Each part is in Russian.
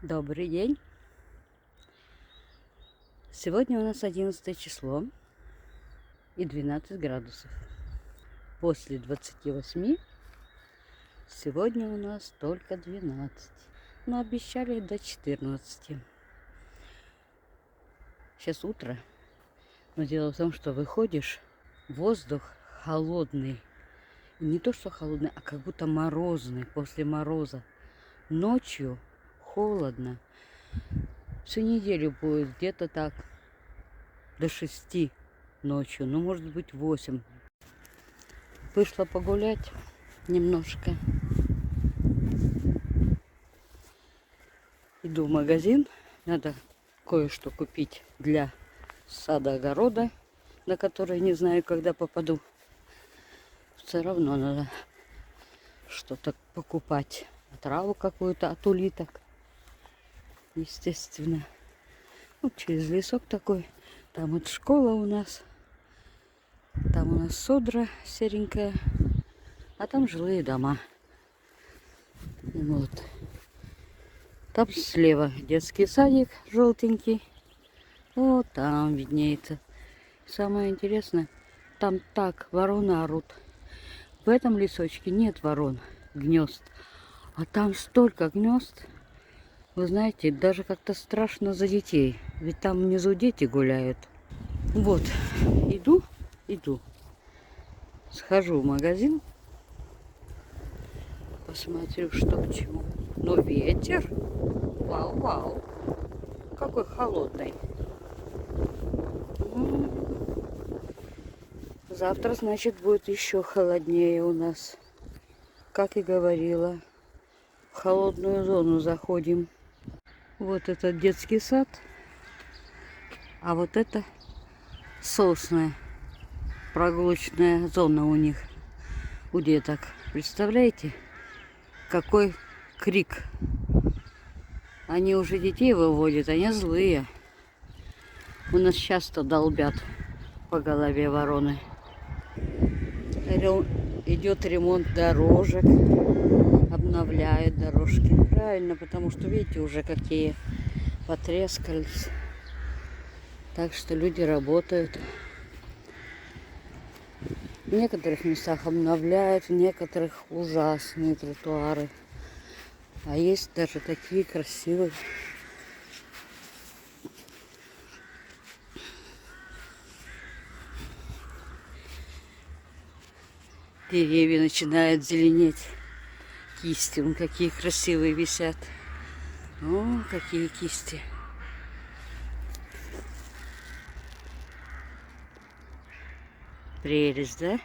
Добрый день! Сегодня у нас 11 число и 12 градусов. После 28 сегодня у нас только 12. Но обещали до 14. Сейчас утро. Но дело в том, что выходишь, воздух холодный. И не то, что холодный, а как будто морозный после мороза. Ночью холодно. Всю неделю будет где-то так до 6 ночью, ну может быть 8. Вышла погулять немножко. Иду в магазин. Надо кое-что купить для сада-огорода, на который не знаю, когда попаду. Все равно надо что-то покупать. Траву какую-то от улиток. Естественно. Вот через лесок такой. Там вот школа у нас. Там у нас содра серенькая. А там жилые дома. Вот. Там слева детский садик желтенький. Вот там виднеется. Самое интересное, там так вороны орут. В этом лесочке нет ворон, гнезд. А там столько гнезд. Вы знаете, даже как-то страшно за детей. Ведь там внизу дети гуляют. Вот, иду. Схожу в магазин. Посмотрю, что к чему. Но ветер. Вау. Какой холодный. Завтра, значит, будет еще холоднее у нас. Как и говорила, в холодную зону заходим. Вот этот детский сад, а вот это сосны. Прогулочная зона у них, у деток. Представляете, какой крик. Они уже детей выводят, они злые. У нас часто долбят по голове вороны. Идет ремонт дорожек, обновляют дорожки. Правильно, потому что видите уже какие потрескались. Так что люди работают. В некоторых местах обновляют, в некоторых ужасные тротуары. А есть даже такие красивые. Деревья начинают зеленеть. Кисти, вон какие красивые висят. О, какие кисти. Прелесть, да?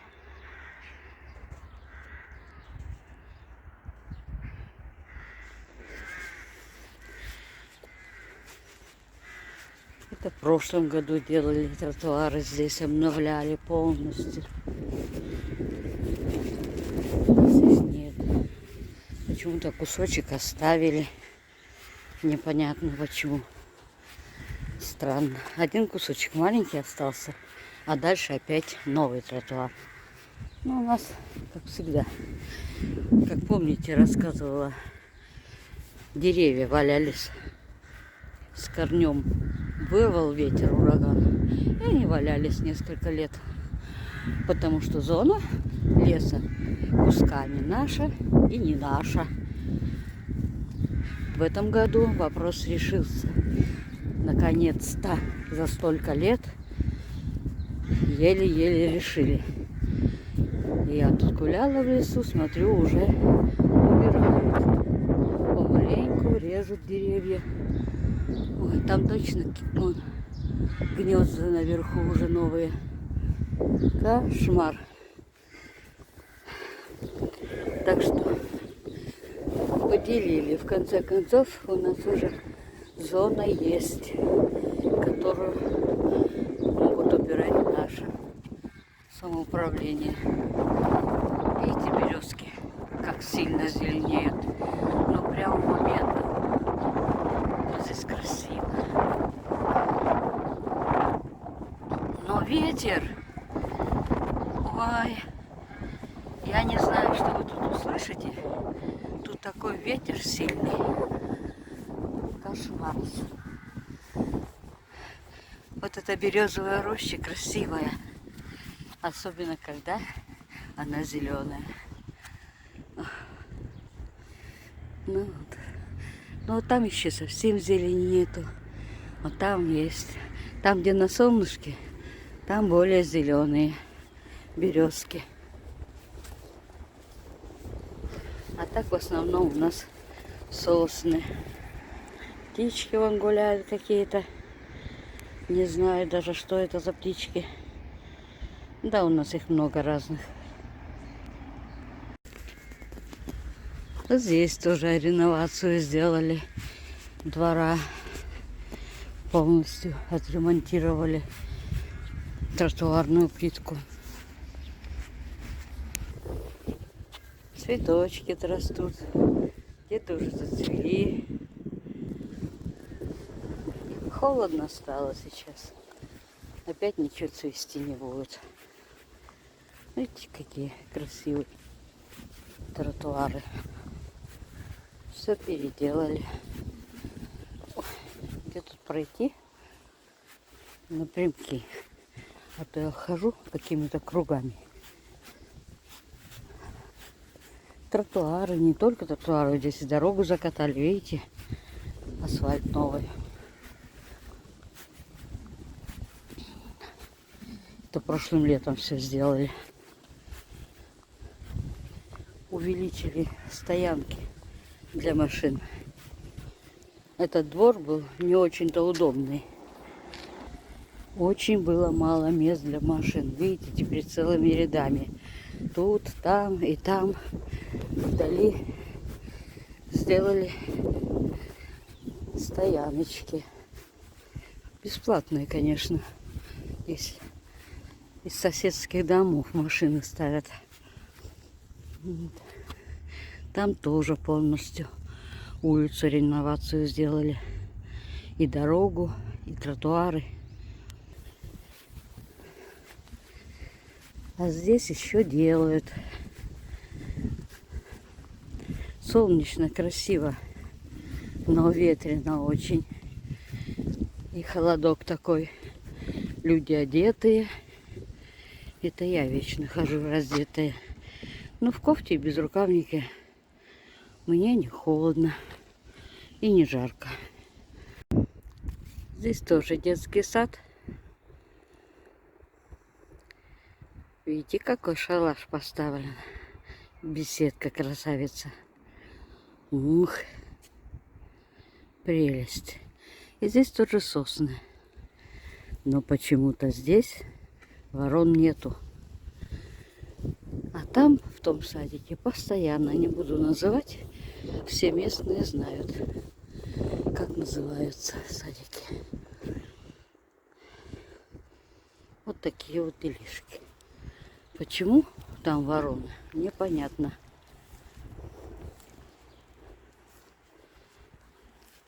Это в прошлом году делали тротуары здесь, обновляли полностью. Здесь нет. Почему-то кусочек оставили. Непонятно почему. Странно. Один кусочек маленький остался, а дальше опять новый тротуар. Ну, у нас, как всегда, как помните, рассказывала, деревья валялись с корнем. Вырвал ветер, ураган, и они валялись несколько лет. Потому что зона леса кусками наша и не наша. В этом году вопрос решился. Наконец-то за столько лет еле-еле решили. Я тут гуляла в лесу, смотрю, уже убирают. Помаленьку режут деревья. Ой, там точно вон, гнезда наверху уже новые. Кошмар. Так что поделили. В конце концов у нас уже зона есть, которую могут убирать наше самоуправление. Видите, березки, как сильно зеленеют. Ну, прямо моментом. Вот здесь красиво. Но ветер. Ой. Я не знаю, что вы тут услышите. Тут такой ветер сильный. Кошмар. Вот эта березовая роща красивая. Особенно когда она зеленая. Ну вот. Но вот там еще совсем зелени нету. Вот там есть. Там, где на солнышке, там более зеленые березки. А так в основном у нас сосны. Птички вон гуляют какие-то. Не знаю даже, что это за птички. Да, у нас их много разных. Вот здесь тоже реновацию сделали двора. Полностью отремонтировали тротуарную плитку. Цветочки-то растут. Где-то уже зацвели. Холодно стало сейчас. Опять ничего цвести не будет. Видите, какие красивые тротуары. Все переделали. Где тут пройти? Напрямки. А то я хожу какими-то кругами. Тротуары, не только тротуары. Здесь и дорогу закатали, видите? Асфальт новый. Это прошлым летом все сделали. Увеличили стоянки для машин. Этот двор был не очень-то удобный. Очень было мало мест для машин. Видите, теперь целыми рядами. Тут, там и там вдали сделали стояночки. Бесплатные, конечно. Здесь из соседских домов машины ставят. Там тоже полностью улицу реновацию сделали. И дорогу, и тротуары. А здесь еще делают. Солнечно, красиво, но ветрено очень. И холодок такой. Люди одетые. Это я вечно хожу раздетая. Но в кофте и без рукавника мне не холодно и не жарко. Здесь тоже детский сад. Видите, какой шалаш поставлен. Беседка красавица. Ух, прелесть. И здесь тоже сосны. Но почему-то здесь ворон нету. А там, в том садике, постоянно, не буду называть, все местные знают, как называются садики. Вот такие вот делишки. Почему там вороны, непонятно.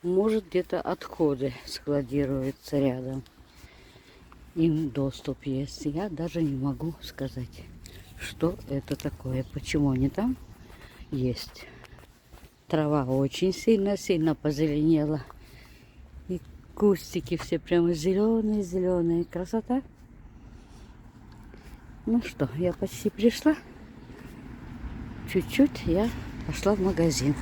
Может, где-то отходы складируются рядом. Им доступ есть. Я даже не могу сказать, что это такое. Почему они там есть. Трава очень сильно позеленела. И кустики все прямо зеленые. Красота. Ну что, я почти пришла. Чуть-чуть я пошла в магазин.